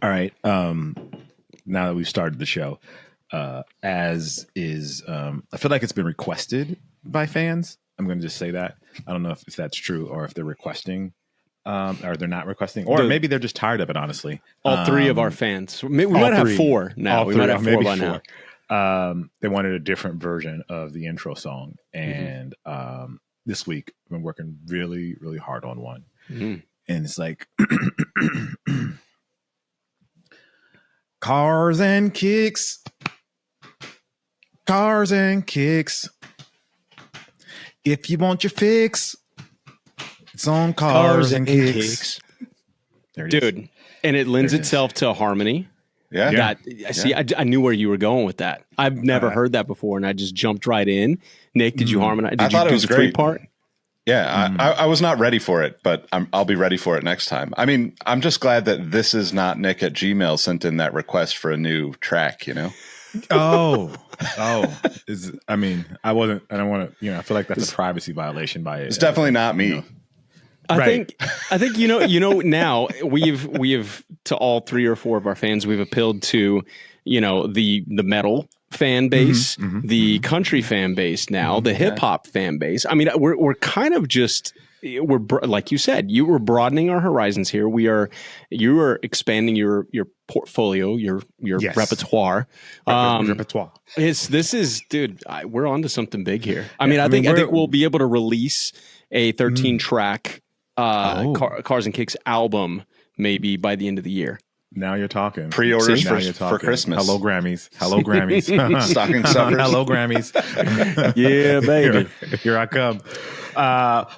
All right. Now that we've started the show, I feel like it's been requested by fans. I'm going to just say that. I don't know if that's true or if they're requesting, or they're not requesting, or maybe they're just tired of it. Honestly, all three of our fans. We might have four now. We might have four by now. They wanted a different version of the intro song, and this week I've been working really, really hard on one, and it's like cars and kicks, cars and kicks. If you want your fix, it's on cars and kicks. Dude, and it lends itself to a harmony. Yeah. I knew where you were going with that. I've never heard that before, and I just jumped right in. Nick, did you harmonize? I thought it was the great part? Yeah, I was not ready for it, but I'll be ready for it next time. I mean, I'm just glad that this is not Nick at Gmail sent in that request for a new track, you know? I don't want to, I feel like that's a privacy violation by it. It's definitely not me. I think now we've to all three or four of our fans, we've appealed to, the metal fan base, the country fan base now, the hip hop fan base. I mean, we're kind of just, like you said, you were broadening our horizons here. You are expanding your portfolio, your repertoire. Repertoire. We're onto something big here. I think we'll be able to release a 13 track Cars and Kicks album maybe by the end of the year. Now you're talking. Pre-orders for Christmas. Hello, Grammys. Hello, Grammys. Stocking stuffers. Hello, Grammys. Yeah, baby. Here I come.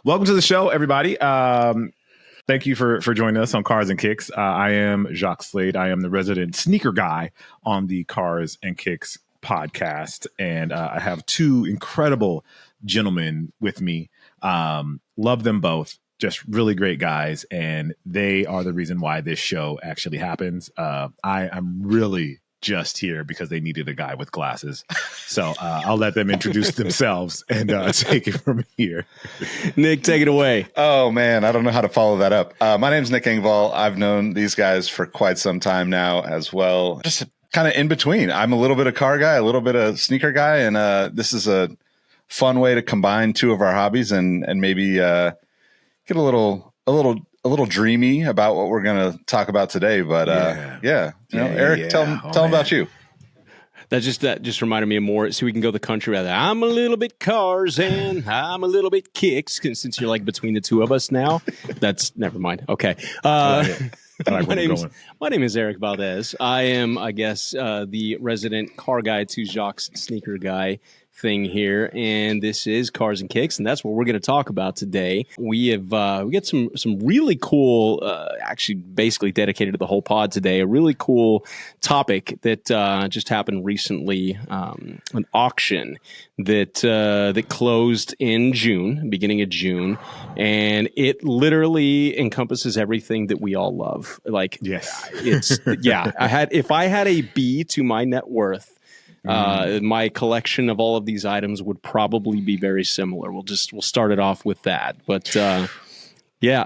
Welcome to the show, everybody. Thank you for joining us on Cars and Kicks. I am Jacques Slade. I am the resident sneaker guy on the Cars and Kicks podcast. And I have two incredible gentlemen with me. Love them both. Just really great guys, and they are the reason why this show actually happens. I'm really just here because they needed a guy with glasses. So I'll let them introduce themselves and take it from here. Nick, take it away. Oh, man, I don't know how to follow that up. My name's Nick Engvall. I've known these guys for quite some time now as well. Just kind of in between. I'm a little bit of car guy, a little bit of sneaker guy, and this is a fun way to combine two of our hobbies and maybe get a little dreamy about what we're going to talk about today. But Eric, tell them about you. That just reminded me of more. So we can go the country rather. I'm a little bit cars and I'm a little bit kicks. Since you're like between the two of us now, that's never mind. Okay. My name is Erik Valdez. I am, I guess, the resident car guy to Jacques sneaker guy thing here, and this is Cars and Kicks, and that's what we're going to talk about today. We got some really cool, actually basically dedicated to the whole pod today, a really cool topic that just happened recently, an auction that closed in June, beginning of June, and it literally encompasses everything that we all love. Like, yes, if I had a B to my net worth, my collection of all of these items would probably be very similar. We'll start it off with that. But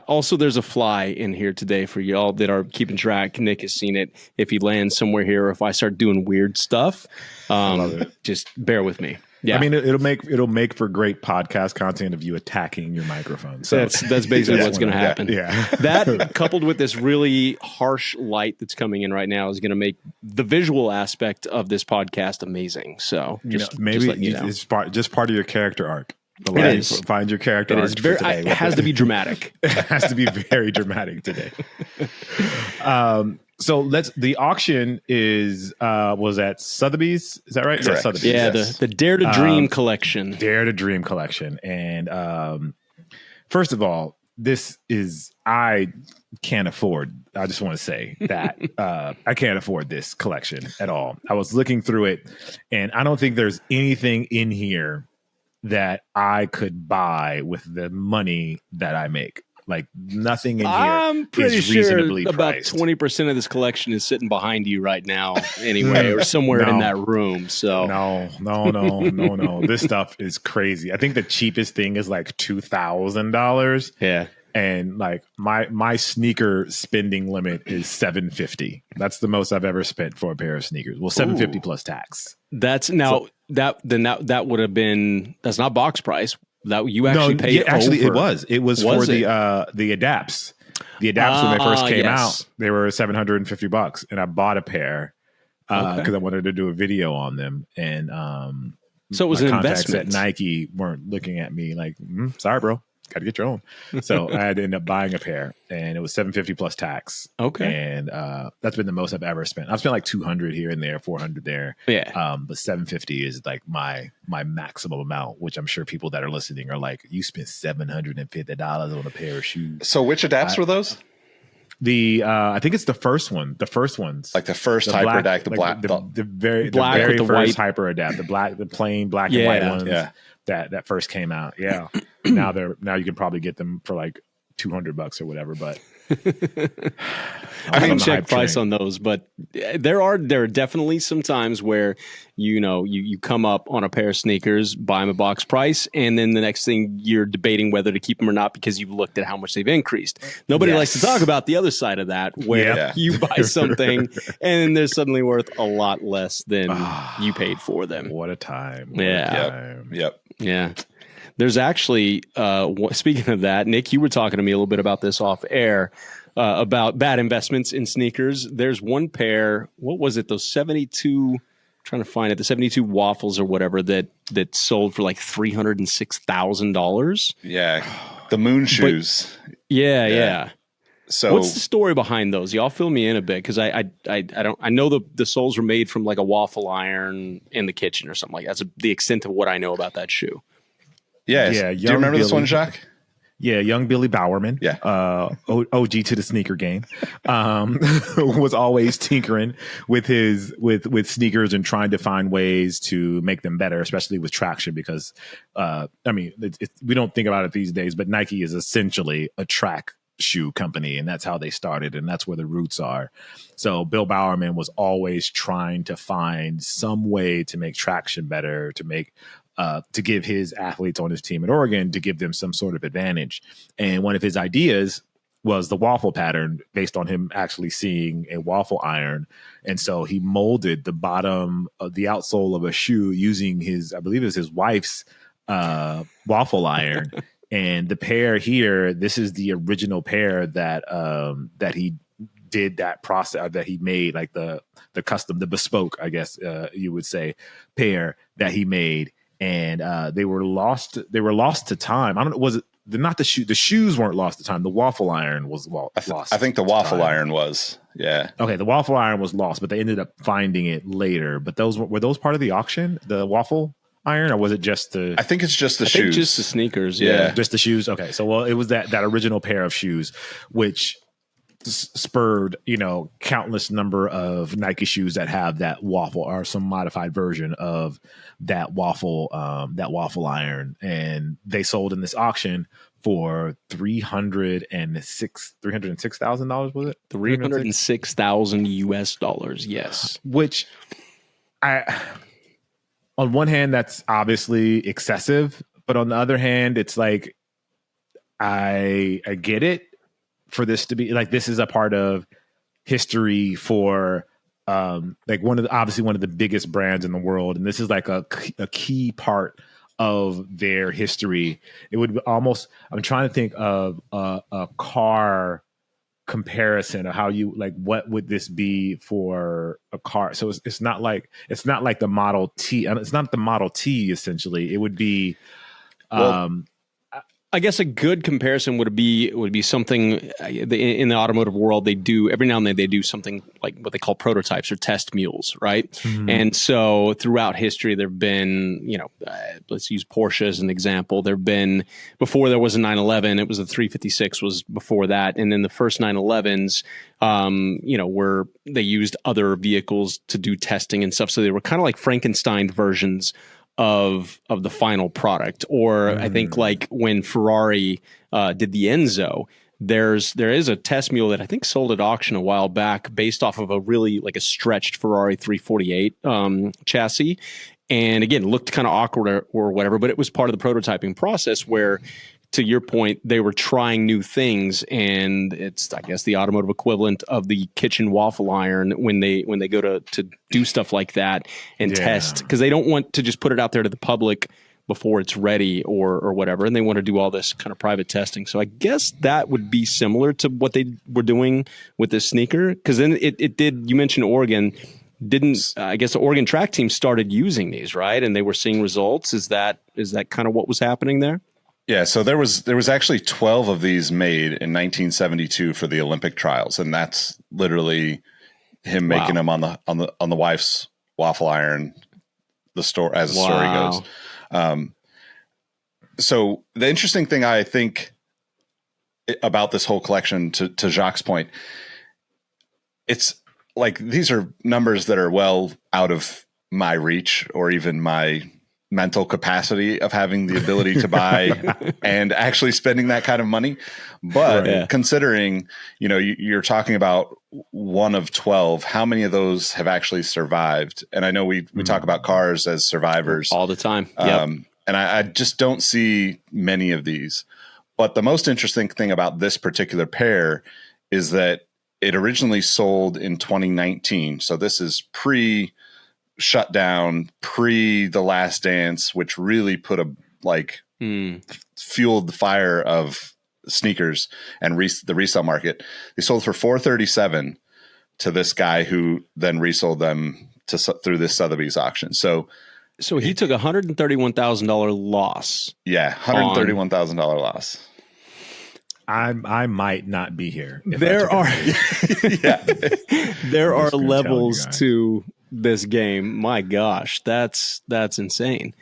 also there's a fly in here today for y'all that are keeping track. Nick has seen it. If he lands somewhere here, or if I start doing weird stuff, just bear with me. Yeah, I mean it'll make for great podcast content of you attacking your microphone. So that's basically what's going to happen. Yeah, that coupled with this really harsh light that's coming in right now is going to make the visual aspect of this podcast amazing. So it's part of your character arc. It is. Find your character arc. It has to be dramatic. It has to be very dramatic today. So the auction was at Sotheby's. Is that right? Correct. Sotheby's, yeah, yes. the Dare to Dream collection. Dare to Dream collection. And first of all, I can't afford. I just want to say that I can't afford this collection at all. I was looking through it, and I don't think there's anything in here that I could buy with the money that I make. Like nothing in here. I'm pretty is sure reasonably about priced. 20% of this collection is sitting behind you right now, anyway, or somewhere in that room. So no. This stuff is crazy. I think the cheapest thing is like $2,000. Yeah. And like my sneaker spending limit is $750. That's the most I've ever spent for a pair of sneakers. Well, $750 plus tax. That's now that would have been, that's not box price. That you actually paid. Yeah, actually, over. It was for the adapts. The adapts when they first came out, they were $750, and I bought a pair because I wanted to do a video on them. And so it was an investment. At Nike weren't looking at me like, sorry, bro. Got to get your own. So I had to end up buying a pair, and it was $750 plus tax. Okay. And that's been the most I've ever spent. I've spent like $200 here and there, $400 there. Yeah. But $750 is like my maximum amount, which I'm sure people that are listening are like, you spent $750 on a pair of shoes. So which adapts were those? I think it's the first one. The first ones, like the first hyper adapt, the very first white. hyper adapt, the plain black and white ones. Yeah. That first came out. Yeah. now you can probably get them for like $200 or whatever, but I didn't check price on those, but there are definitely some times where you come up on a pair of sneakers, buy them at box price, and then the next thing you're debating whether to keep them or not because you've looked at how much they've increased. Nobody likes to talk about the other side of that, where you buy something and they're suddenly worth a lot less than you paid for them. What a time! Yep. Yeah. There's actually, speaking of that, Nick, you were talking to me a little bit about this off air, about bad investments in sneakers. There's one pair, what was it? Those 72, trying to find it, the 72 waffles or whatever that sold for like $306,000. Yeah. The moon shoes. Yeah. So what's the story behind those? Y'all fill me in a bit, because I know the soles were made from like a waffle iron in the kitchen or something like that. That's the extent of what I know about that shoe. Yeah. Do you remember this one, Jacques? Yeah, young Billy Bowerman, OG to the sneaker game, was always tinkering with sneakers and trying to find ways to make them better, especially with traction. Because we don't think about it these days, but Nike is essentially a track shoe company, and that's how they started, and that's where the roots are. So Bill Bowerman was always trying to find some way to make traction better, to give his athletes on his team at Oregon, to give them some sort of advantage. And one of his ideas was the waffle pattern, based on him actually seeing a waffle iron. And so he molded the bottom of the outsole of a shoe using I believe it was his wife's waffle iron. And the pair here, this is the original pair that he did that process, that he made, like the custom, the bespoke, I guess you would say, pair that he made. And they were lost to time. I don't know. Was it not the shoe? The shoes weren't lost to time. The waffle iron was lost. I think the waffle iron was. Yeah. Okay. The waffle iron was lost, but they ended up finding it later. But were those part of the auction? The waffle iron, or was it just the? I think it's just the shoes. Just the sneakers. Yeah. Just the shoes. Okay. So it was that original pair of shoes, which spurred countless number of Nike shoes that have that waffle or some modified version of that waffle iron, and they sold in this auction for $306,000. Was it $306,000 US? Yes. Which on one hand, that's obviously excessive, but on the other hand, it's like I get it. For this to be like, this is a part of history for like one of the biggest brands in the world, and this is like a key part of their history. It would almost, I'm trying to think of a car comparison of how you, like, what would this be for a car? So it's not like the Model T. It's not the Model T. Essentially, it would be. I guess a good comparison would be something in the automotive world. They do every now and then, they do something like what they call prototypes or test mules, right? Mm-hmm. And so throughout history, there've been, let's use Porsche as an example. There've been, before there was a 911, it was a 356 was before that, and then the first 911s, where they used other vehicles to do testing and stuff. So they were kind of like Frankenstein versions of the final product. Or I think like when Ferrari did the Enzo, there is a test mule that I think sold at auction a while back based off of a really like a stretched Ferrari 348 chassis. And again, looked kind of awkward or whatever, but it was part of the prototyping process where to your point, they were trying new things, and it's, I guess, the automotive equivalent of the kitchen waffle iron when they go to do stuff like that and test, because they don't want to just put it out there to the public before it's ready or whatever, and they want to do all this kind of private testing. So I guess that would be similar to what they were doing with this sneaker, because then it did. You mentioned Oregon. Didn't I guess the Oregon track team started using these, right? And they were seeing results. Is that kind of what was happening there? Yeah, so there was actually 12 of these made in 1972 for the Olympic trials, and that's literally him making them on the wife's waffle iron. The story goes. So the interesting thing I think about this whole collection, to Jacques' point, it's like these are numbers that are well out of my reach or even my mental capacity of having the ability to buy and actually spending that kind of money. But considering, you're talking about one of 12, how many of those have actually survived? And I know we talk about cars as survivors all the time. Yep. And I just don't see many of these. But the most interesting thing about this particular pair is that it originally sold in 2019. So this is pre-shutdown, pre The Last Dance, which really put fueled the fire of sneakers and the resale market. They sold for $437 to this guy who then resold them through this Sotheby's auction. So he took $131,000 loss. Yeah, $131,000 loss. I might not be here. There are levels to this game. My gosh, that's insane.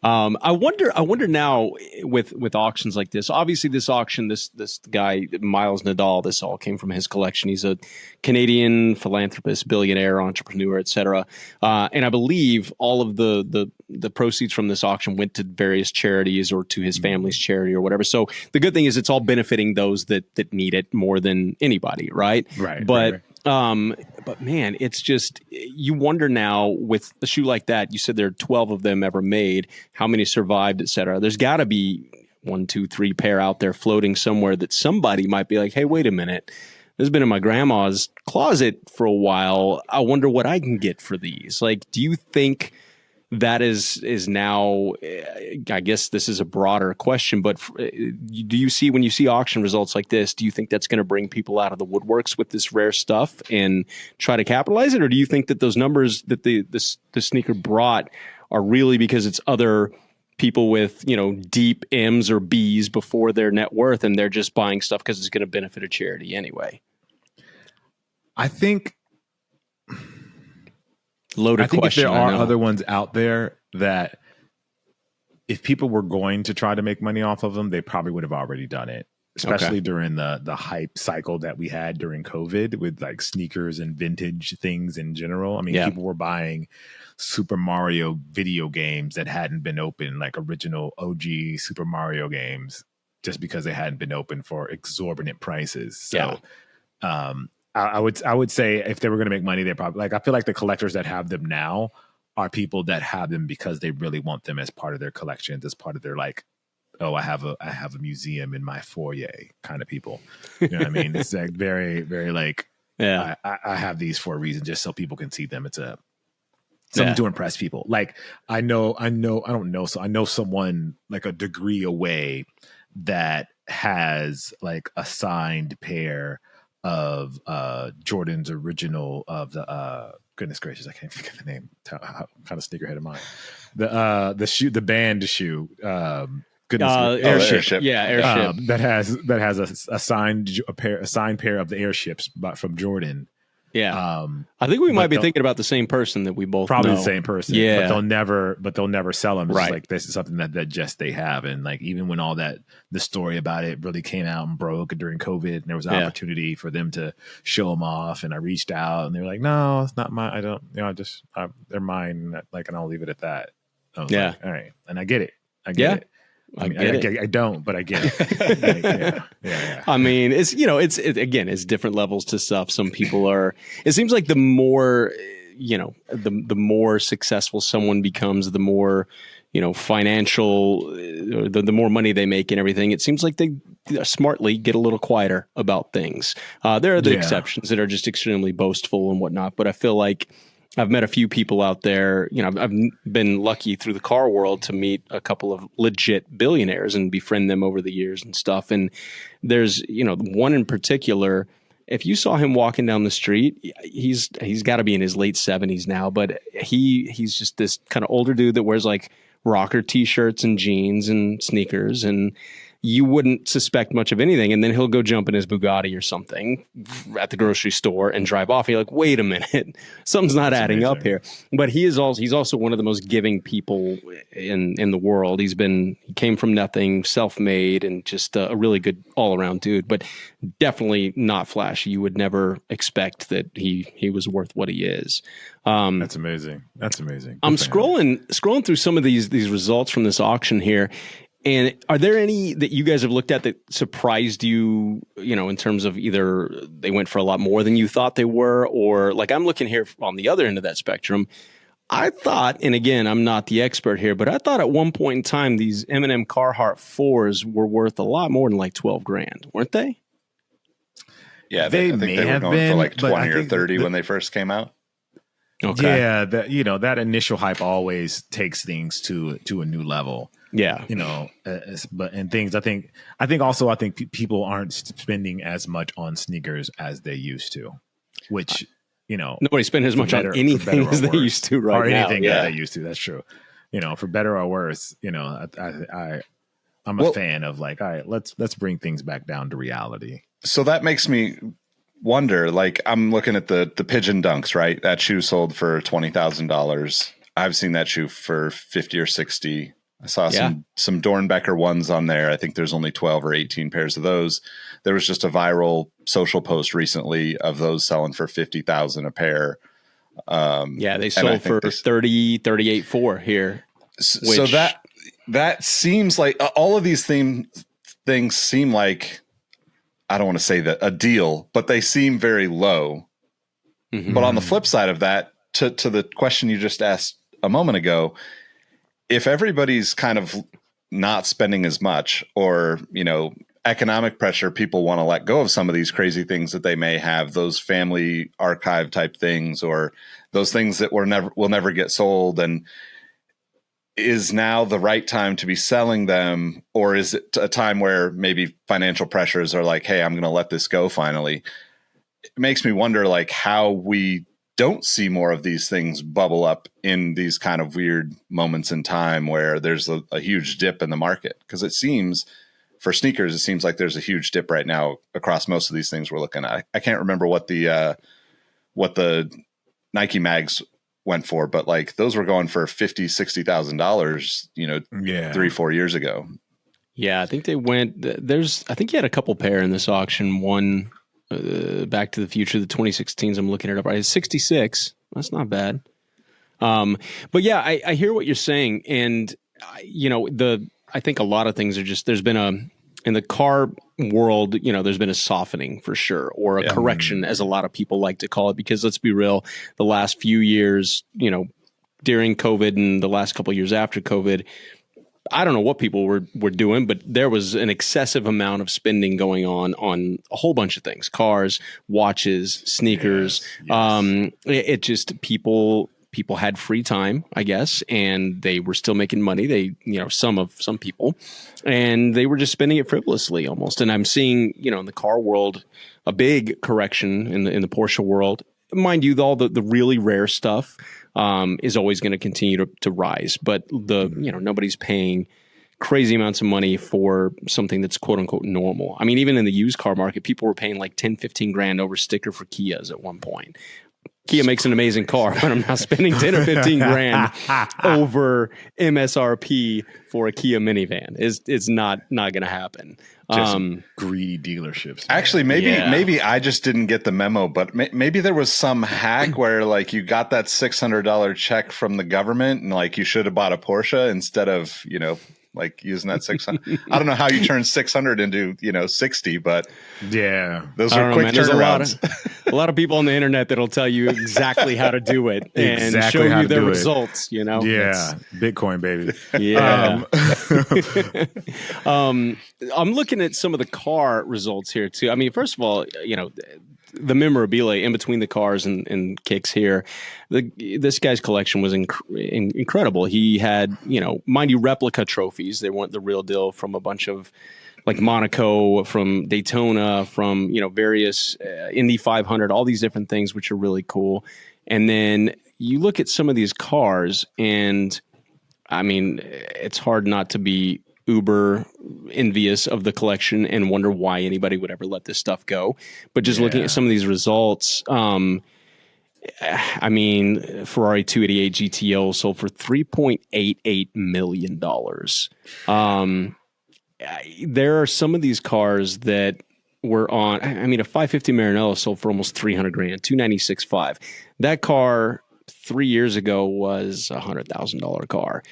I wonder now with auctions like this. Obviously, this auction, this guy Miles Nadal, this all came from his collection. He's a Canadian philanthropist, billionaire, entrepreneur, etc. And I believe all of the proceeds from this auction went to various charities or to his family's charity or whatever. So the good thing is it's all benefiting those that need it more than anybody, right? Right. But man, it's just, you wonder now with a shoe like that, you said there are 12 of them ever made, how many survived, et cetera. There's got to be 1, 2, 3 pair out there floating somewhere that somebody might be like, hey, wait a minute, this has been in my grandma's closet for a while. I wonder what I can get for these. Like, do you think that is now, I guess this is a broader question, but do you see, when you see auction results like this, do you think that's going to bring people out of the woodworks with this rare stuff and try to capitalize it? Or do you think that those numbers that the sneaker brought are really because it's other people with, deep M's or B's before their net worth, and they're just buying stuff because it's going to benefit a charity anyway? I think loaded question. If there are other ones out there that if people were going to try to make money off of them, they probably would have already done it, especially during the hype cycle that we had during COVID with like sneakers and vintage things in general. I mean, people were buying Super Mario video games that hadn't been open, like original OG Super Mario games, just because they hadn't been open for exorbitant prices. So, I would say if they were going to make money, they probably, I feel like the collectors that have them now are people that have them because they really want them as part of their collections, as part of their I have a museum in my foyer kind of people. You know what I mean? It's like very, very I have these for a reason, just so people can see them. It's something to impress people. Like I know someone like a degree away that has like a signed pair of Jordan's original of the goodness gracious, I can't think of the name. Kind of sneakerhead of mine. The shoe, the band shoe. Airship. Yeah, Airship. That has a signed pair of the airships from Jordan. Yeah, I think we might be thinking about the same person that we both probably know. The same person. Yeah, but they'll never sell them. It's right. just like this is something that just they have, and like even when all the story about it really came out and broke during COVID, and there was an opportunity for them to show them off, and I reached out, and they were like, "No, it's not mine. I don't. They're mine. And I'll leave it at that." I was like, all right, and I get it. I get it. I don't, but I get it. Yeah. I mean, it's again, it's different levels to stuff. Some people are. It seems like the more the more successful someone becomes, the more, financial, the more money they make and everything, it seems like they smartly get a little quieter about things. There are the exceptions that are just extremely boastful and whatnot, but I feel like I've met a few people out there. I've been lucky through the car world to meet a couple of legit billionaires and befriend them over the years and stuff. And there's, one in particular. If you saw him walking down the street, he's got to be in his late 70s now, but he's just this kind of older dude that wears like rocker t-shirts and jeans and sneakers, and you wouldn't suspect much of anything. And then he'll go jump in his Bugatti or something at the grocery store and drive off. You're like, wait a minute, something's not adding up here. But he's also one of the most giving people in the world. He came from nothing, self-made, and just a really good all around dude, but definitely not flashy. You would never expect that he was worth what he is. That's amazing. That's amazing. I'm scrolling through some of these results from this auction here. And are there any that you guys have looked at that surprised you, in terms of either they went for a lot more than you thought they were, or like I'm looking here on the other end of that spectrum. I thought, and again, I'm not the expert here, but I thought at one point in time, these M&M Carhartt 4s were worth a lot more than like 12 grand, weren't they? Yeah, I think they were going for like 20 or 30 when they first came out. Okay. Yeah, that initial hype always takes things to a new level. Yeah, but and things I think people aren't spending as much on sneakers as they used to, which nobody spends as much on anything as they used to right now. Or anything that they used to. That's true. For better or worse. I'm a fan of like, all right, let's bring things back down to reality. So that makes me wonder. Like I'm looking at the Pigeon Dunks, right? That shoe sold for $20,000. I've seen that shoe for 50 or 60. I saw some Dornbecker ones on there. I think there's only 12 or 18 pairs of those. There was just a viral social post recently of those selling for 50,000 a pair. They sold for 38.4 here. So that seems like all of these things seem like, I don't want to say that a deal, but they seem very low. Mm-hmm. But on the flip side of that, to the question you just asked a moment ago, if everybody's kind of not spending as much, or, economic pressure, people want to let go of some of these crazy things that they may have, those family archive type things, or those things that will never get sold. And is now the right time to be selling them? Or is it a time where maybe financial pressures are like, hey, I'm going to let this go finally? It makes me wonder like how we don't see more of these things bubble up in these kind of weird moments in time where there's a huge dip in the market. Because it seems for sneakers, it seems like there's a huge dip right now across most of these things we're looking at. I can't remember what the Nike mags went for, but like those were going for $50,000-$60,000, 3-4 years ago. Yeah, I think they went. I think you had a couple pair in this auction. One. Back to the Future, the 2016s. I'm looking it up. It's 66. That's not bad. But yeah, I hear what you're saying, and I think a lot of things are just there's been in the car world, there's been a softening for sure, or a correction, as a lot of people like to call it. Because let's be real, the last few years, during COVID and the last couple of years after COVID, I don't know what people were doing, but there was an excessive amount of spending going on a whole bunch of things: cars, watches, sneakers. Yes. It just people had free time, I guess, and they were still making money. They, some people, and they were just spending it frivolously almost. And I'm seeing, in the car world, a big correction in the Porsche world. Mind you, all the really rare stuff is always going to continue to rise, but nobody's paying crazy amounts of money for something that's quote unquote normal. I mean, even in the used car market, people were paying like 10, 15 grand over sticker for Kias at one point. Kia makes an amazing car, but I'm not spending 10 or 15 grand over MSRP for a Kia minivan. It's not going to happen. Just greedy dealerships. Actually, maybe I just didn't get the memo, but maybe there was some hack where like you got that $600 check from the government and like you should have bought a Porsche instead of, like using that 600. I don't know how you turn 600 into 60, but yeah, those are quick turnarounds. A lot of people on the internet that'll tell you exactly how to do it and show you their results. Yeah, Bitcoin, baby. Yeah. I'm looking at some of the car results here too. I mean, first of all, the memorabilia in between the cars and kicks here. This guy's collection was incredible. He had, mind you, replica trophies. They weren't the real deal, from a bunch of like Monaco, from Daytona, from, various Indy 500, all these different things, which are really cool. And then you look at some of these cars and I mean, it's hard not to be uber envious of the collection and wonder why anybody would ever let this stuff go. But just looking at some of these results, I mean, Ferrari 288 GTO sold for $3.88 million. There are some of these cars that were on, I mean, a 550 Maranello sold for almost 300 grand, 296.5. That car 3 years ago was $100,000 car.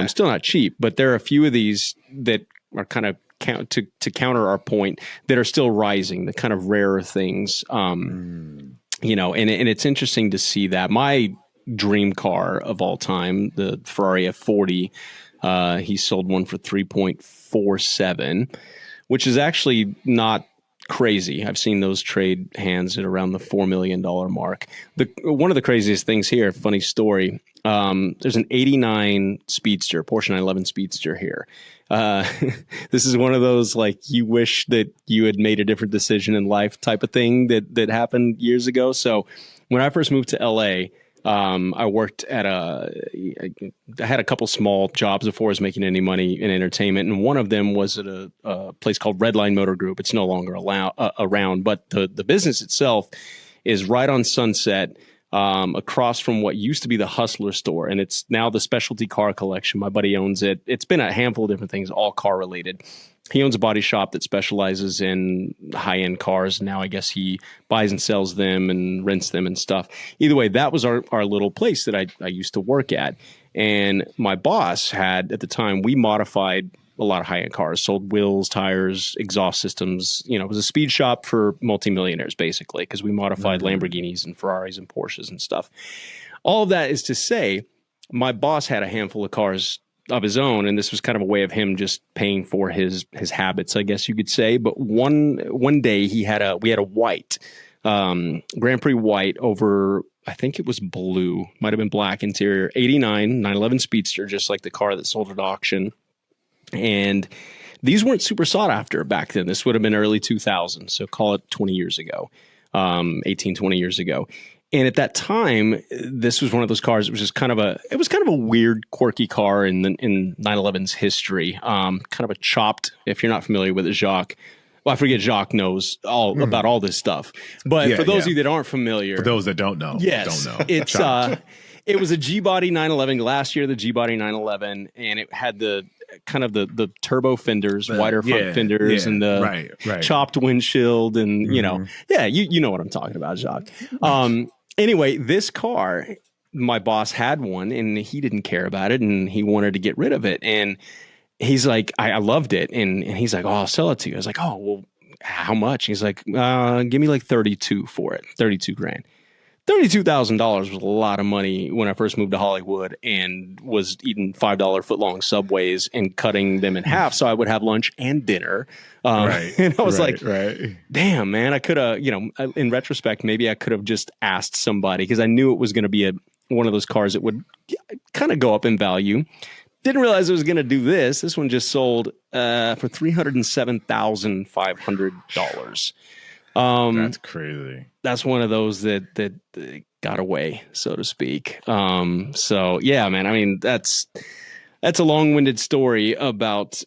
Still not cheap, but there are a few of these that are kind of to counter our point that are still rising, the kind of rarer things, and it's interesting to see that. My dream car of all time, the Ferrari F40, he sold one for 3.47, which is actually not crazy. I've seen those trade hands at around the $4 million mark. One of the craziest things here, funny story, there's an 89 Speedster, Porsche 911 Speedster here. This is one of those, like, you wish that you had made a different decision in life type of thing that happened years ago. So when I first moved to LA, I worked at I had a couple small jobs before I was making any money in entertainment. And one of them was at a place called Redline Motor Group. It's no longer around, but the business itself is right on Sunset, across from what used to be the Hustler store. And it's now the Specialty Car Collection. My buddy owns it. It's been a handful of different things, all car related. He owns a body shop that specializes in high-end cars. Now I guess he buys and sells them and rents them and stuff. Either way, that was our little place that I used to work at. And my boss had, at the time, we modified a lot of high-end cars, sold wheels, tires, exhaust systems. It was a speed shop for multimillionaires, basically, because we modified Lamborghinis and Ferraris and Porsches and stuff. All of that is to say, my boss had a handful of cars of his own, and this was kind of a way of him just paying for his habits, I guess you could say. But one day we had a white Grand Prix white over, I think it was blue, might have been black interior, 89 911 Speedster, just like the car that sold at auction. And these weren't super sought after back then. This would have been early 2000s, so call it 20 years ago, 18, 20 years ago. And at that time, this was one of those cars. It was kind of a weird, quirky car in 911's history. Kind of a chopped. If you're not familiar with it, Jacques. Well, I forget Jacques knows all about all this stuff. But for those of you that aren't familiar, for those that don't know, it's it was a G-body 911. Last year, the G-body 911, and it had the kind of the turbo fenders, wider front fenders, and the chopped windshield, and you know what I'm talking about, Jacques. Anyway, this car, my boss had one, and he didn't care about it, and he wanted to get rid of it. And he's like, I loved it, and he's like, oh, I'll sell it to you. I was like, oh, well, how much? He's like, give me like 32 for it, 32 grand. $32,000 was a lot of money when I first moved to Hollywood and was eating $5 footlong Subways and cutting them in half so I would have lunch and dinner. And I was like, damn, man, I could have, in retrospect, maybe I could have just asked somebody, because I knew it was going to be one of those cars that would kind of go up in value. Didn't realize it was going to do this. This one just sold for $307,500. That's crazy. That's one of those that got away, so to speak. So yeah, man, I mean, that's a long-winded story about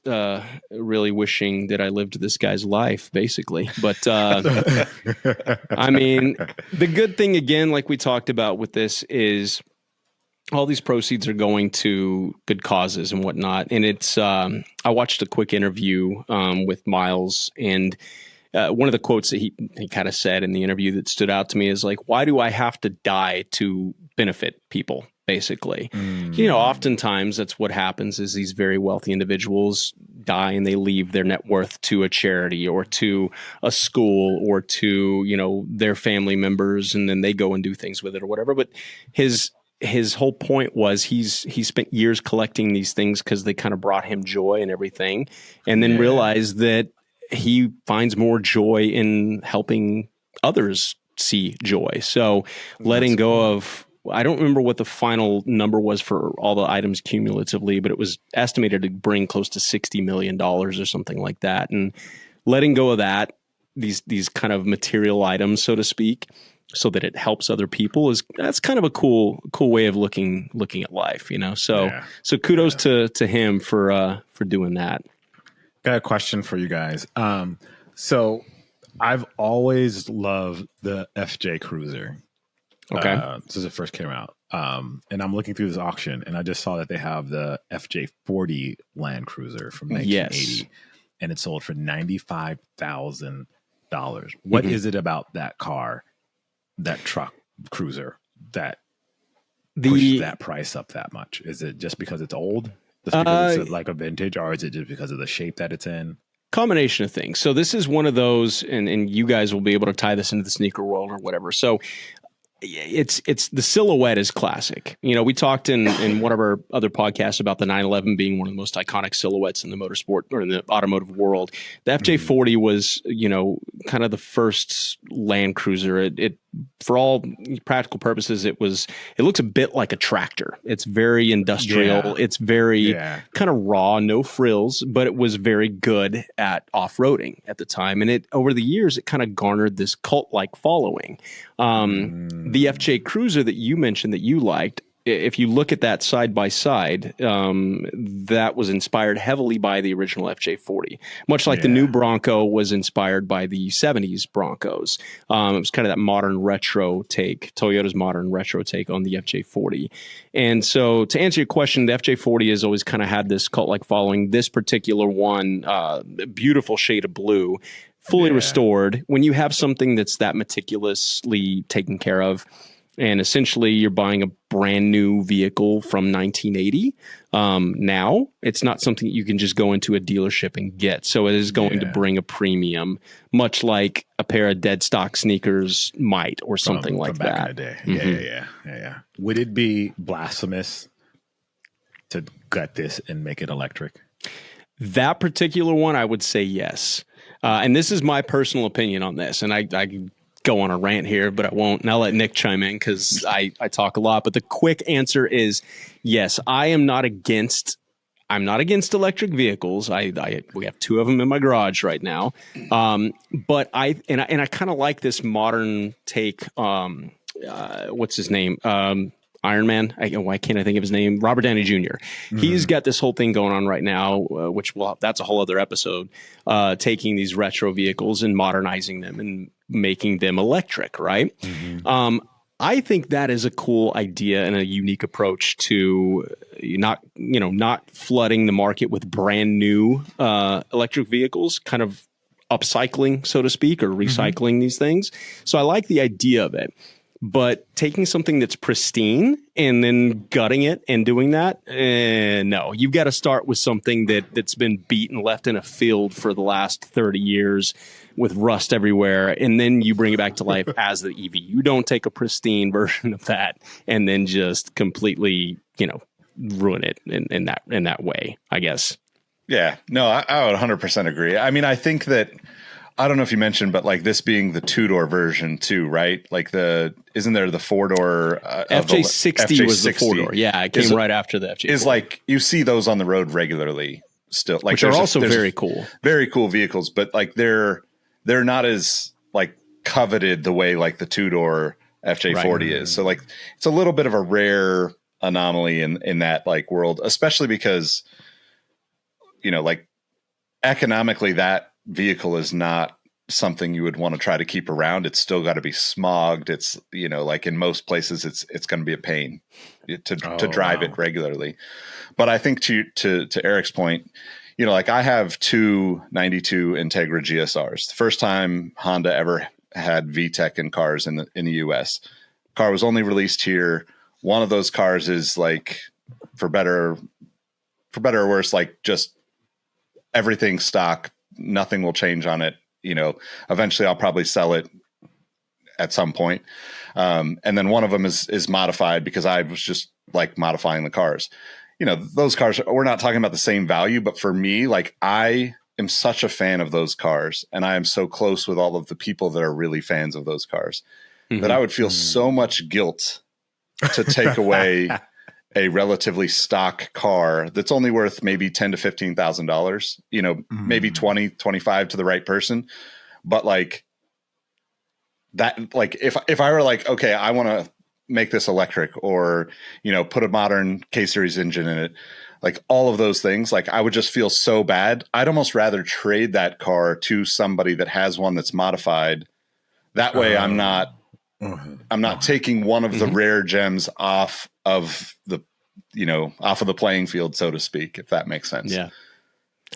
really wishing that I lived this guy's life, basically. But I mean, the good thing, again, like we talked about with this, is all these proceeds are going to good causes and whatnot. And it's I watched a quick interview with Miles, and one of the quotes that he kind of said in the interview that stood out to me is like, why do I have to die to benefit people? basically. Oftentimes that's what happens is these very wealthy individuals die and they leave their net worth to a charity or to a school or to, their family members, and then they go and do things with it or whatever. But his whole point was he spent years collecting these things because they kind of brought him joy and everything, and then realized that he finds more joy in helping others see joy. So letting go of, I don't remember what the final number was for all the items cumulatively, but it was estimated to bring close to $60 million or something like that. And letting go of that, these kind of material items, so to speak, so that it helps other people, that's kind of a cool way of looking at life, So kudos to him for doing that. Got a question for you guys. So I've always loved the FJ Cruiser. Okay. Since it first came out. And I'm looking through this auction and I just saw that they have the FJ40 Land Cruiser from 1980 and it sold for $95,000. What is it about that car, that truck cruiser, that pushes that price up that much? Is it just because it's old? Just because it's like a vintage, or is it just because of the shape that it's in? Combination of things. So this is one of those, and you guys will be able to tie this into the sneaker world or whatever. So it's the silhouette is classic. We talked in one of our other podcasts about the 911 being one of the most iconic silhouettes in the motorsport or in the automotive world. The FJ40 was, kind of the first Land Cruiser. It for all practical purposes, it looks a bit like a tractor. It's very industrial. Yeah. It's very kind of raw, no frills, but it was very good at off-roading at the time. And over the years, it kind of garnered this cult-like following. The FJ Cruiser that you mentioned that you liked, if you look at that side by side, that was inspired heavily by the original FJ40, much like the new Bronco was inspired by the 70s Broncos. It was kind of that modern retro take, Toyota's modern retro take on the FJ40. And so to answer your question, the FJ40 has always kind of had this cult-like following. This particular one, beautiful shade of blue, fully restored. When you have something that's that meticulously taken care of, and essentially you're buying a brand new vehicle from 1980. Now it's not something you can just go into a dealership and get. So it is going to bring a premium, much like a pair of dead stock sneakers might, or something like from back that. In the day. Yeah. Would it be blasphemous to gut this and make it electric? That particular one, I would say yes. And this is my personal opinion on this. And I go on a rant here, but I won't. And I'll let Nick chime in because I talk a lot. But the quick answer is yes. I'm not against electric vehicles. We have two of them in my garage right now. But I kind of like this modern take. What's his name? Iron Man. Why can't I think of his name? Robert Downey Jr. He's got this whole thing going on right now, that's a whole other episode, taking these retro vehicles and modernizing them and making them electric, right? I think that is a cool idea and a unique approach to not flooding the market with brand new electric vehicles, kind of upcycling, so to speak, or recycling these things. So I like the idea of it. But taking something that's pristine and then gutting it and doing that, no. You've got to start with something that's been beat and left in a field for the last 30 years with rust everywhere, and then you bring it back to life as the EV. You don't take a pristine version of that and then just completely, ruin it in that way, I guess. Yeah, no, I would 100% agree. I mean, I think that, I don't know if you mentioned, but like this being the 2-door version too, right? Like isn't there the 4-door? FJ60 was the 4-door. Yeah, it came right after the FJ40. Is like, you see those on the road regularly still. Like, which are also very cool. Very cool vehicles, but like they're not as like coveted the way like the 2-door FJ40 is. So like it's a little bit of a rare anomaly in that like world, especially because, like economically that vehicle is not something you would want to try to keep around. It's still got to be smogged. It's, like in most places it's going to be a pain to drive it regularly. But I think to Erik's point, like I have two 92 Integra GSRs. The first time Honda ever had VTEC in cars in the US. Car was only released here one of those cars is like, for better or worse, like just everything stock, nothing will change on it. You know, eventually I'll probably sell it at some point. And then one of them is modified because I was just like modifying the cars. You know, those cars, we're not talking about the same value, but for me, like I am such a fan of those cars and I am so close with all of the people that are really fans of those cars that I would feel so much guilt to take away a relatively stock car that's only worth maybe $10,000 to $15,000, you know, maybe 20, 25 to the right person. But like that, like if I were like, okay, I want to make this electric or, you know, put a modern K-Series engine in it, like all of those things, like I would just feel so bad. I'd almost rather trade that car to somebody that has one that's modified. That way I'm not taking one of the rare gems off of the, you know, off of the playing field, so to speak, if that makes sense. Yeah.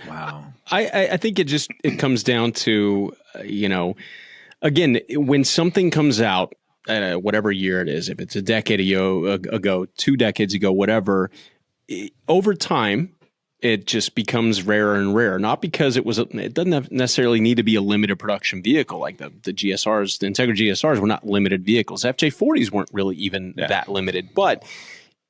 Wow. I think it comes down to, you know, again, when something comes out, whatever year it is, if it's a decade ago, 2 decades ago, whatever, over time, it just becomes rarer and rarer. Not because it doesn't necessarily need to be a limited production vehicle like the GSRs, the Integra GSRs were not limited vehicles. FJ40s weren't really even that limited, but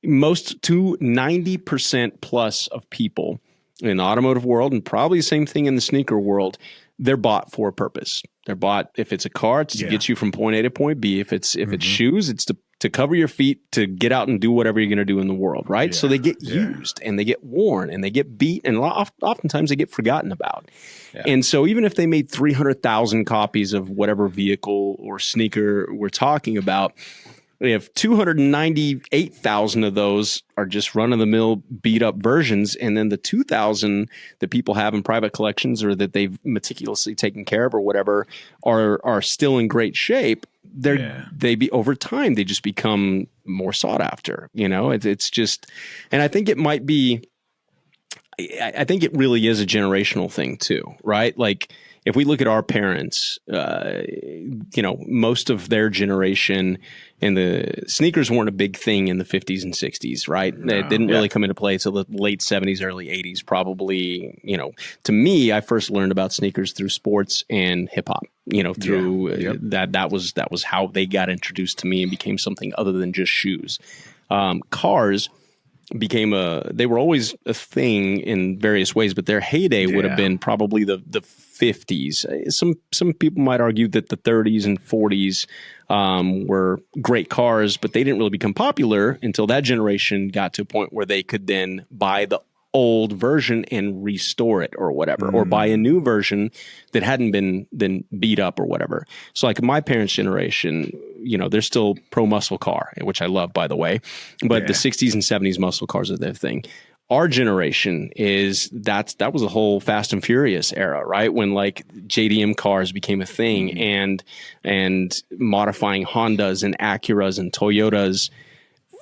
most to 90% plus of people in the automotive world, and probably the same thing in the sneaker world, they're bought for a purpose. They're bought, if it's a car, it's to get you from point A to point B. If it's shoes, it's to cover your feet, to get out and do whatever you're going to do in the world, right? Yeah, so they get used and they get worn and they get beat and oftentimes they get forgotten about. Yeah. And so even if they made 300,000 copies of whatever vehicle or sneaker we're talking about, if 298,000 of those are just run-of-the-mill beat-up versions, and then the 2,000 that people have in private collections or that they've meticulously taken care of or whatever are still in great shape, over time they just become more sought after. You know, it's just, and I think it might be, I think it really is a generational thing too, right? Like if we look at our parents, you know, most of their generation and the sneakers weren't a big thing in the 50s and 60s, right? No, it didn't really come into play until the late 70s, early 80s, probably. You know, to me, I first learned about sneakers through sports and hip hop. You know, through that was how they got introduced to me and became something other than just shoes. Cars became they were always a thing in various ways, but their heyday would have been probably the 50s. Some people might argue that the 30s and 40s were great cars, but they didn't really become popular until that generation got to a point where they could then buy the old version and restore it or whatever, or buy a new version that hadn't been beat up or whatever. So like my parents' generation, you know, they're still pro muscle car, which I love, by the way, but the 60s and 70s muscle cars are their thing. Our generation that was a whole Fast and Furious era, right? When like JDM cars became a thing, and modifying Hondas and Acuras and Toyotas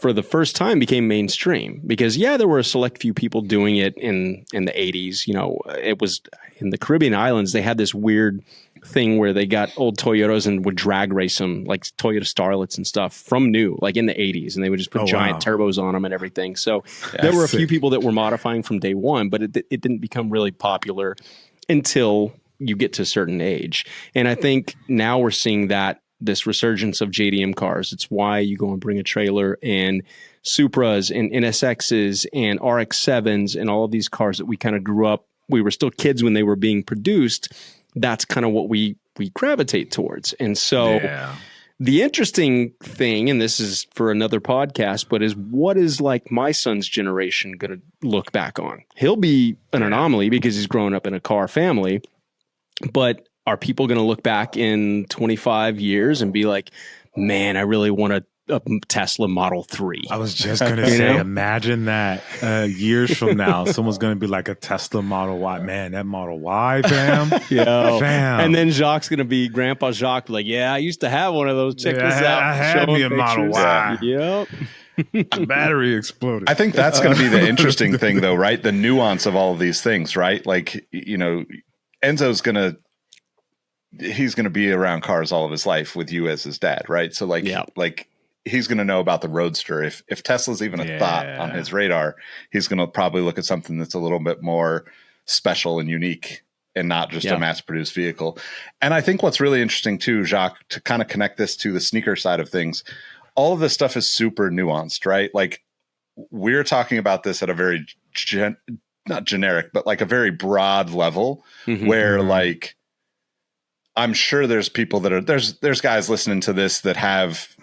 for the first time became mainstream, because there were a select few people doing it in the 80s. You know, it was in the Caribbean islands, they had this weird thing where they got old Toyotas and would drag race them, like Toyota Starlets and stuff, from new, like in the 80s, and they would just put giant turbos on them and everything. So there were a few people that were modifying from day one, but it didn't become really popular until you get to a certain age. And I think now we're seeing this resurgence of JDM cars. It's why you go and bring a trailer and Supras and NSXs and RX-7s and all of these cars that we kind of grew up. We were still kids when they were being produced. That's kind of what we gravitate towards. And so the interesting thing, and this is for another podcast, but is what is like my son's generation going to look back on? He'll be an anomaly because he's growing up in a car family, but are people going to look back in 25 years and be like, man, I really want a Tesla Model 3? I was just going to say, imagine that years from now, someone's going to be like a Tesla Model Y. Man, that Model Y, fam. Fam. And then Jacques going to be Grandpa Jacques, like, I used to have one of those. Check this out. I had me a Model Y. Yep. The battery exploded. I think that's going to be the interesting thing, though, right? The nuance of all of these things, right? Like, you know, Enzo's he's going to be around cars all of his life with you as his dad, right? So like he's going to know about the Roadster. If Tesla's even a thought on his radar, he's going to probably look at something that's a little bit more special and unique and not just a mass-produced vehicle. And I think what's really interesting too, Jacques, to kind of connect this to the sneaker side of things, all of this stuff is super nuanced, right? Like we're talking about this at a very not generic, but like a very broad level where like, I'm sure there's people that are, there's guys listening to this that have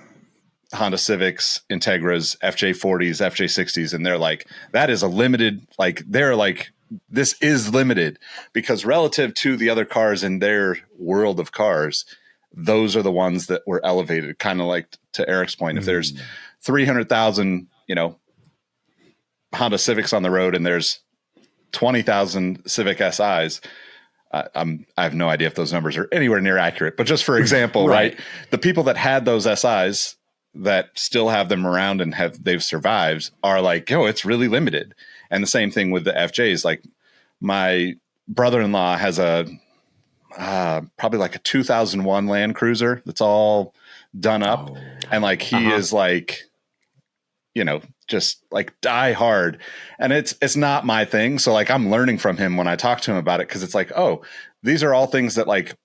Honda Civics, Integras, FJ40s, FJ60s, and they're like, that is a limited, like they're like, this is limited because relative to the other cars in their world of cars, those are the ones that were elevated. Kind of like to Erik's point, if there's 300,000, you know, Honda Civics on the road and there's 20,000 Civic SIs, I have no idea if those numbers are anywhere near accurate, but just for example, right? The people that had those SIs that still have them around and they've survived are like, yo, it's really limited. And the same thing with the FJs. Like my brother-in-law has a probably like a 2001 Land Cruiser that's all done up. And like he is like, you know, just like die hard. And it's not my thing. So like I'm learning from him when I talk to him about it because it's like, oh, these are all things that like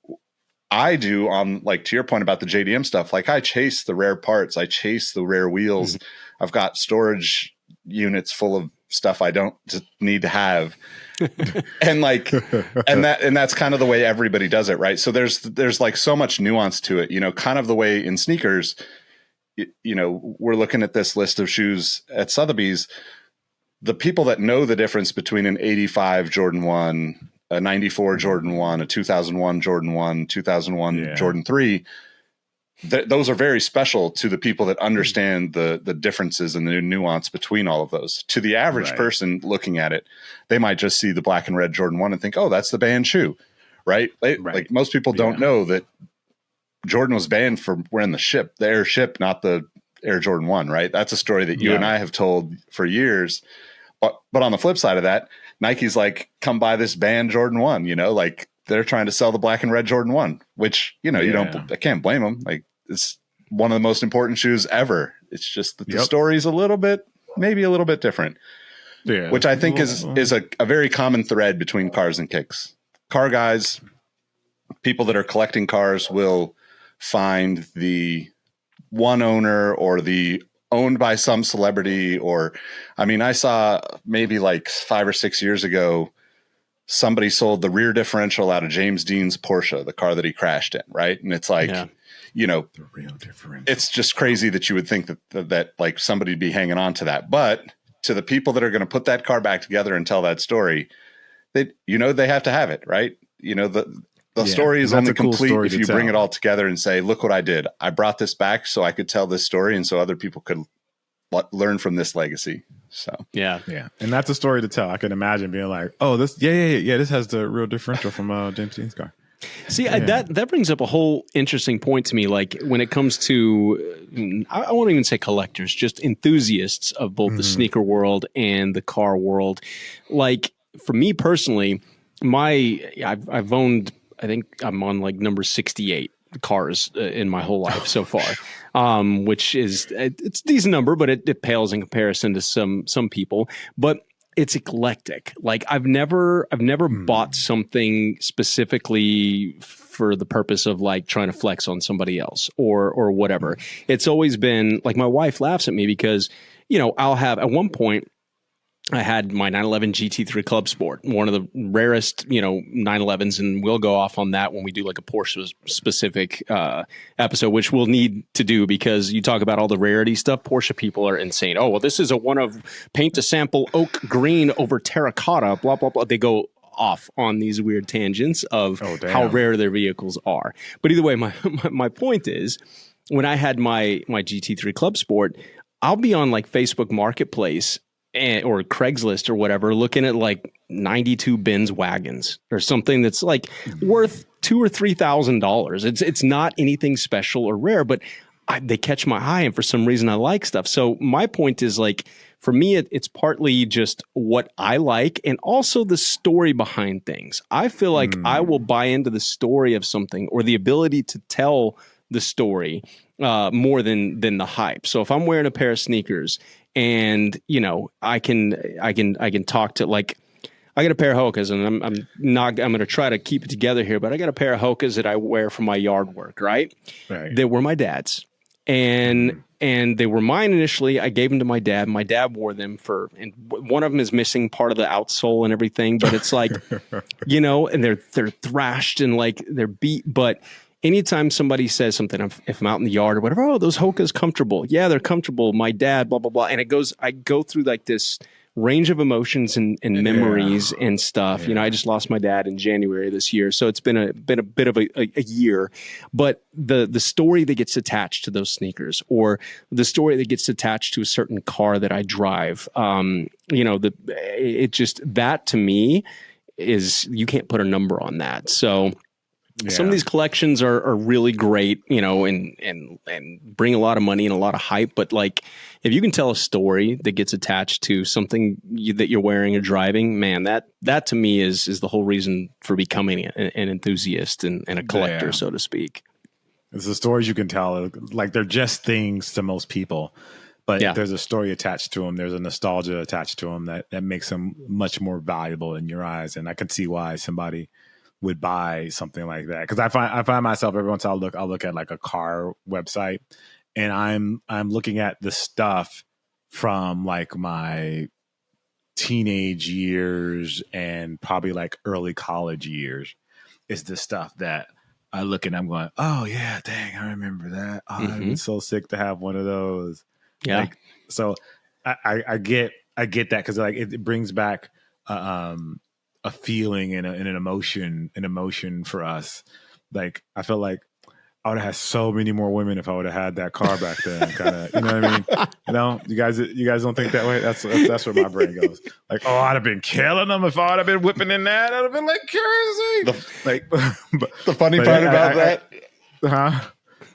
I do on like to your point about the JDM stuff. Like I chase the rare parts. I chase the rare wheels. I've got storage units full of stuff I don't need to have. And like, and that's kind of the way everybody does it. Right. So there's like so much nuance to it, you know, kind of the way in sneakers, you know, we're looking at this list of shoes at Sotheby's. The people that know the difference between an 85 Jordan 1, a 94 Jordan 1, a 2001 Jordan 1, 2001 Jordan 3, those are very special to the people that understand the differences and the nuance between all of those. To the average person looking at it, they might just see the black and red Jordan 1 and think, oh, that's the banned shoe, right? Like most people don't know that Jordan was banned for wearing the Air Ship, not the Air Jordan 1, right? That's a story that you and I have told for years. But on the flip side of that, Nike's like, come buy this banned Jordan 1, you know, like they're trying to sell the black and red Jordan 1, which, you know, I can't blame them. Like it's one of the most important shoes ever. It's just that the story's maybe a little bit different, which I think is a very common thread between cars and kicks. Car guys, people that are collecting cars will find the one owner or the owned by some celebrity, or, I mean, I saw maybe like 5 or 6 years ago, somebody sold the rear differential out of James Dean's Porsche, the car that he crashed in. Right. And it's like, you know, the real differential. It's just crazy that you would think that like somebody'd be hanging on to that. But to the people that are going to put that car back together and tell that story, they have to have it. Right. You know, the story is only complete if you bring it all together and say, look what I did. I brought this back so I could tell this story and so other people could learn from this legacy. So, yeah. And that's a story to tell. I can imagine being like, oh, this, this has the real differential from James Dean's car. See, that brings up a whole interesting point to me. Like when it comes to, I won't even say collectors, just enthusiasts of both the sneaker world and the car world. Like for me personally, I've owned, I think I'm on like number 68 cars in my whole life so far, which is, it's a decent number, but it pales in comparison to some people. But it's eclectic. Like I've never bought something specifically for the purpose of like trying to flex on somebody else or whatever. It's always been like, my wife laughs at me because, you know, I'll have at one point, I had my 911 GT3 Club Sport, one of the rarest, you know, 911s, and we'll go off on that when we do like a Porsche specific episode, which we'll need to do because you talk about all the rarity stuff. Porsche people are insane. Oh, well, this is a one of paint to sample oak green over terracotta, blah, blah, blah. They go off on these weird tangents of how rare their vehicles are. But either way, my point is, when I had my GT3 Club Sport, I'll be on like Facebook Marketplace or Craigslist or whatever, looking at like 92 Benz wagons or something that's like worth $2,000 or $3,000. It's not anything special or rare, but they catch my eye, and for some reason I like stuff. So my point is, like, for me, it's partly just what I like and also the story behind things. I feel like I will buy into the story of something or the ability to tell the story more than the hype. So if I'm wearing a pair of sneakers and, you know, I can talk to, like, I got a pair of Hokas, and I'm going to try to keep it together here, but I got a pair of Hokas that I wear for my yard work, right? They were my dad's, and they were mine initially. I gave them to my dad. My dad wore them and one of them is missing part of the outsole and everything, but it's like, you know, and they're thrashed and like they're beat. But anytime somebody says something, if I'm out in the yard or whatever, oh, those Hokas comfortable. Yeah, they're comfortable. My dad, blah, blah, blah. And I go through like this range of emotions and memories and stuff. Yeah. You know, I just lost my dad in January this year, so it's been a bit of a year. But the story that gets attached to those sneakers, or the story that gets attached to a certain car that I drive, you know, it just, that to me is, you can't put a number on that. So some of these collections are really great, you know, and bring a lot of money and a lot of hype. But like, if you can tell a story that gets attached to something that you're wearing or driving, man, that to me is the whole reason for becoming an enthusiast and a collector, so to speak. It's the stories you can tell. Like, they're just things to most people, but there's a story attached to them. There's a nostalgia attached to them that makes them much more valuable in your eyes. And I can see why somebody would buy something like that, because I find myself every once in a while I'll look at like a car website, and I'm looking at the stuff from like my teenage years and probably like early college years. Is the stuff that I look and I'm going, oh yeah, dang, I remember that. Oh, I'd be so sick to have one of those. Yeah. Like, so I get that, because like it brings back a feeling and an emotion for us. Like, I feel like I would have had so many more women if I would have had that car back then. Kind of, you know what I mean? You know, you guys don't think that way? That's where my brain goes. Like, oh, I'd have been killing them if I would have been whipping in that. I'd have been like crazy. The funny part about that.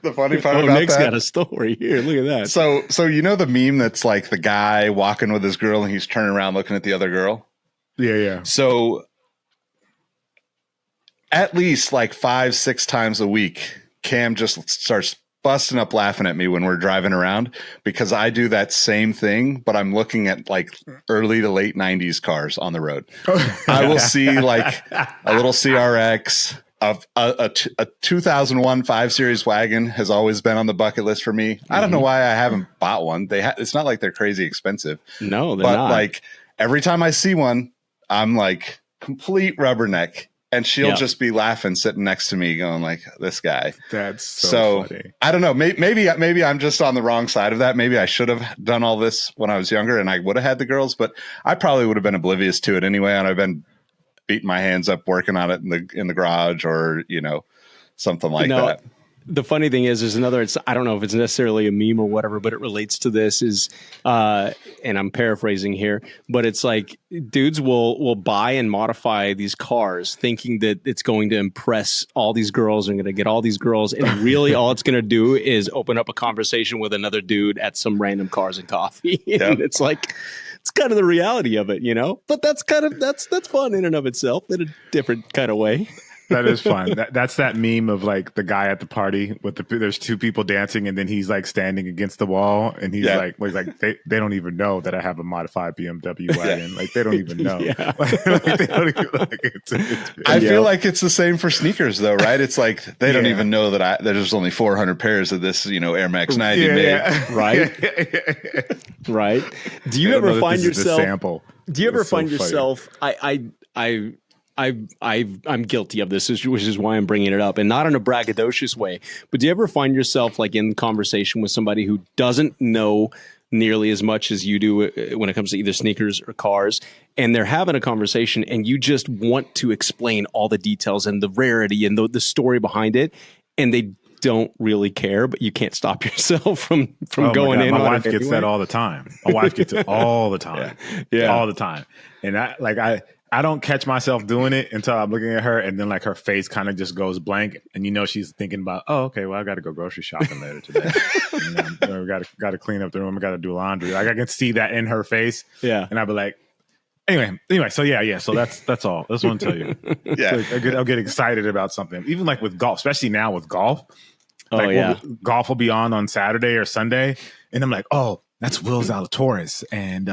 The funny part about Nick's that. got a story here. Look at that. So you know the meme that's like the guy walking with his girl and he's turning around looking at the other girl? Yeah. So at least like 5-6 times a week, Cam just starts busting up laughing at me when we're driving around, because I do that same thing, but I'm looking at like early to late 90s cars on the road. I will see like a little CRX. A 2001 5 Series wagon has always been on the bucket list for me. I don't know why I haven't bought one. It's not like they're crazy expensive. No, they're but not. Like every time I see one, I'm like complete rubberneck, and she'll just be laughing sitting next to me going like, this guy. That's so funny. I don't know. Maybe I'm just on the wrong side of that. Maybe I should have done all this when I was younger and I would have had the girls, but I probably would have been oblivious to it anyway. And I've been beating my hands up working on it in the garage, or, you know, something like that. The funny thing is another, I don't know if it's necessarily a meme or whatever, but it relates to this is, and I'm paraphrasing here, but it's like dudes will buy and modify these cars thinking that it's going to impress all these girls and going to get all these girls. And really all it's going to do is open up a conversation with another dude at some random Cars and Coffee. And it's like, it's kind of the reality of it, you know, but that's fun in and of itself in a different kind of way. That is fun. That's that meme of like the guy at the party with there's two people dancing, and then he's like standing against the wall, and he's like they don't even know that I have a modified BMW wagon. Like they don't even know. Like, they don't even, like, I feel like it's the same for sneakers though, right? It's like they don't even know that there's only 400 pairs of this, you know, Air Max 90 made. Right? Right. Do you ever find yourself? Do you ever find yourself? I'm guilty of this, which is why I'm bringing it up, and not in a braggadocious way. But do you ever find yourself like in conversation with somebody who doesn't know nearly as much as you do when it comes to either sneakers or cars, and they're having a conversation, and you just want to explain all the details and the rarity and the story behind it, and they don't really care, but you can't stop yourself from going in. My wife gets that all the time. My wife gets it all the time. All the time. And I don't catch myself doing it until I'm looking at her, and then like her face kind of just goes blank, and you know she's thinking about, oh, okay, well I got to go grocery shopping later today. We got to clean up the room. I got to do laundry. Like I can see that in her face. Yeah, and I'll be like, anyway. So yeah. So that's all. That's what I tell you. I'll get excited about something, even like with golf, especially now with golf. Like golf will be on Saturday or Sunday, and I'm like, oh, that's Will Zalatoris, and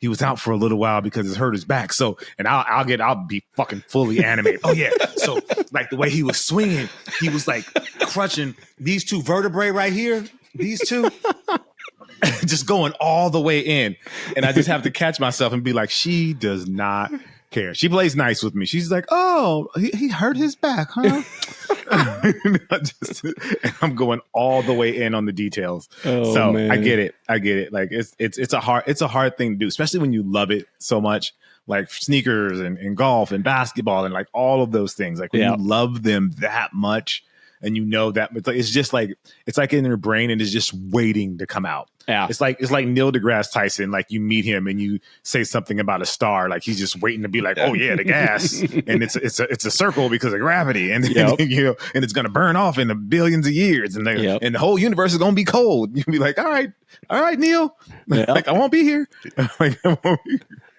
he was out for a little while because it hurt his back. So, and I'll be fucking fully animated. Oh yeah, so like the way he was swinging, he was like crushing these two vertebrae right here, these two, just going all the way in, and I just have to catch myself and be like, she does not care. She plays nice with me. She's like, oh, he hurt his back, huh? And I'm going all the way in on the details. So man. I get it. Like it's a hard thing to do, especially when you love it so much, like sneakers and golf and basketball and like all of those things. Like when you love them that much and you know that it's just like it's like in your brain and it's just waiting to come out. Yeah. It's like Neil deGrasse Tyson. Like you meet him and you say something about a star, like he's just waiting to be like, oh yeah, the gas, and it's a circle because of gravity, and and it's gonna burn off in the billions of years, and and the whole universe is gonna be cold. You'll be like, all right, Neil, like I won't be here.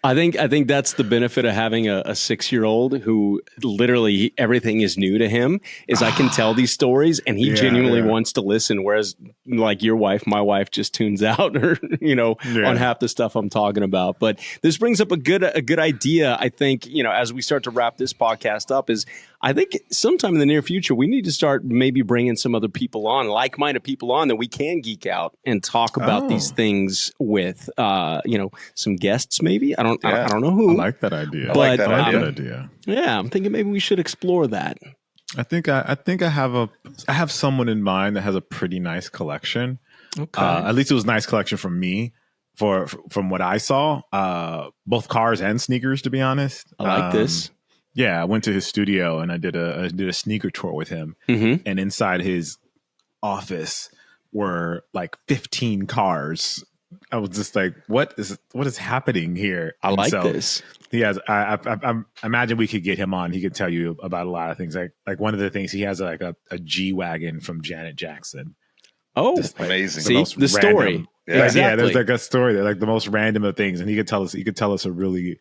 I think that's the benefit of having a 6-year-old who literally everything is new to him. Is I can tell these stories and he genuinely wants to listen. Whereas like my wife just tunes out or on half the stuff I'm talking about. But this brings up a good idea. I think as we start to wrap this podcast up, is I think sometime in the near future we need to start maybe bringing some other people on, like-minded people on that we can geek out and talk about these things with some guests maybe. I don't know who. I like that idea. But, I like that idea. Yeah, I'm thinking maybe we should explore that. I think I have someone in mind that has a pretty nice collection. Okay. At least it was a nice collection from me from what I saw. Both cars and sneakers, to be honest. I like this. Yeah, I went to his studio and I did a sneaker tour with him. Mm-hmm. And inside his office were like 15 cars. I was just like, what is happening here? I like this. He has. I imagine we could get him on. He could tell you about a lot of things. Like one of the things he has like a G-Wagon from Janet Jackson. Oh, just, like, amazing! See the story. Yeah, exactly. There's like a story that like the most random of things, and he could tell us a really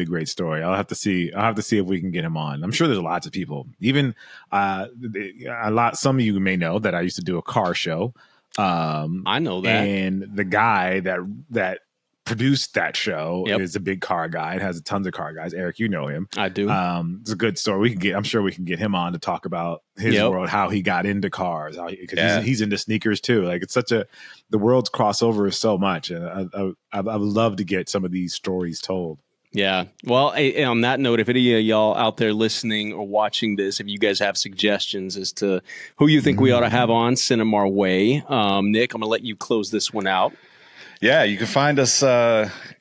great story. I'll have to see if we can get him on. I'm sure there's lots of people. Even some of you may know that I used to do a car show. I know that. And the guy that produced that show is a big car guy. It has tons of car guys. Eric, you know him. I do. It's a good story. I'm sure we can get him on to talk about his world, how he got into cars, because he's into sneakers too. Like it's the world's crossover is so much, and I would love to get some of these stories told. Yeah. Well, on that note, if any of y'all out there listening or watching this, if you guys have suggestions as to who you think we ought to have on, send them our way. Nick, I'm going to let you close this one out. Yeah, you can find us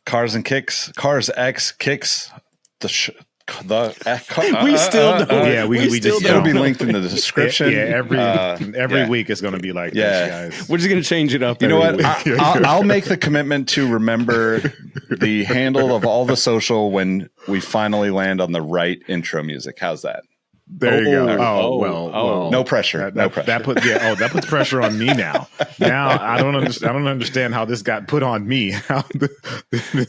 Cars and Kicks, Cars X Kicks, we still don't. Yeah, we just it'll be linked in the description. Every week it's going to be like this, guys. We're just going to change it up. You know what? I'll make the commitment to remember the handle of all the social when we finally land on the right intro music. How's that? There you go. Well, no pressure. No pressure. That puts pressure on me now. Now I don't understand how this got put on me.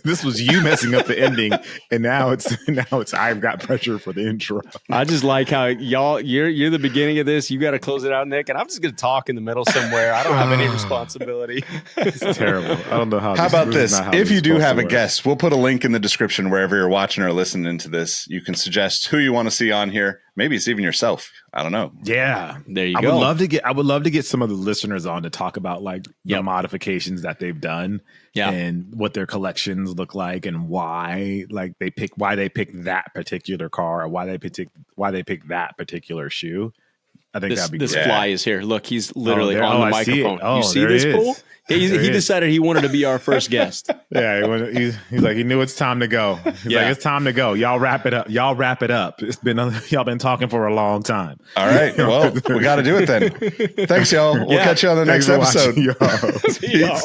This was you messing up the ending, and now it's I've got pressure for the intro. I just like how you're the beginning of this. You got to close it out, Nick, and I'm just going to talk in the middle somewhere. I don't have any responsibility. It's terrible. I don't know how. How about this? If you do have a guest, we'll put a link in the description wherever you're watching or listening to this. You can suggest who you want to see on here. Maybe it's even yourself. I don't know. Yeah, there you go. I would love to get some of the listeners on to talk about like the modifications that they've done, and what their collections look like, and why they pick that particular car, or why they pick that particular shoe. I think that'd be great. This fly is here. Look, he's literally on the microphone. You see this fool? He decided he wanted to be our first guest. Yeah, he's like, he knew it's time to go. He's like, it's time to go. Y'all wrap it up. Y'all been talking for a long time. All right. Well, we got to do it then. Thanks, y'all. We'll catch you on the next episode. See y'all.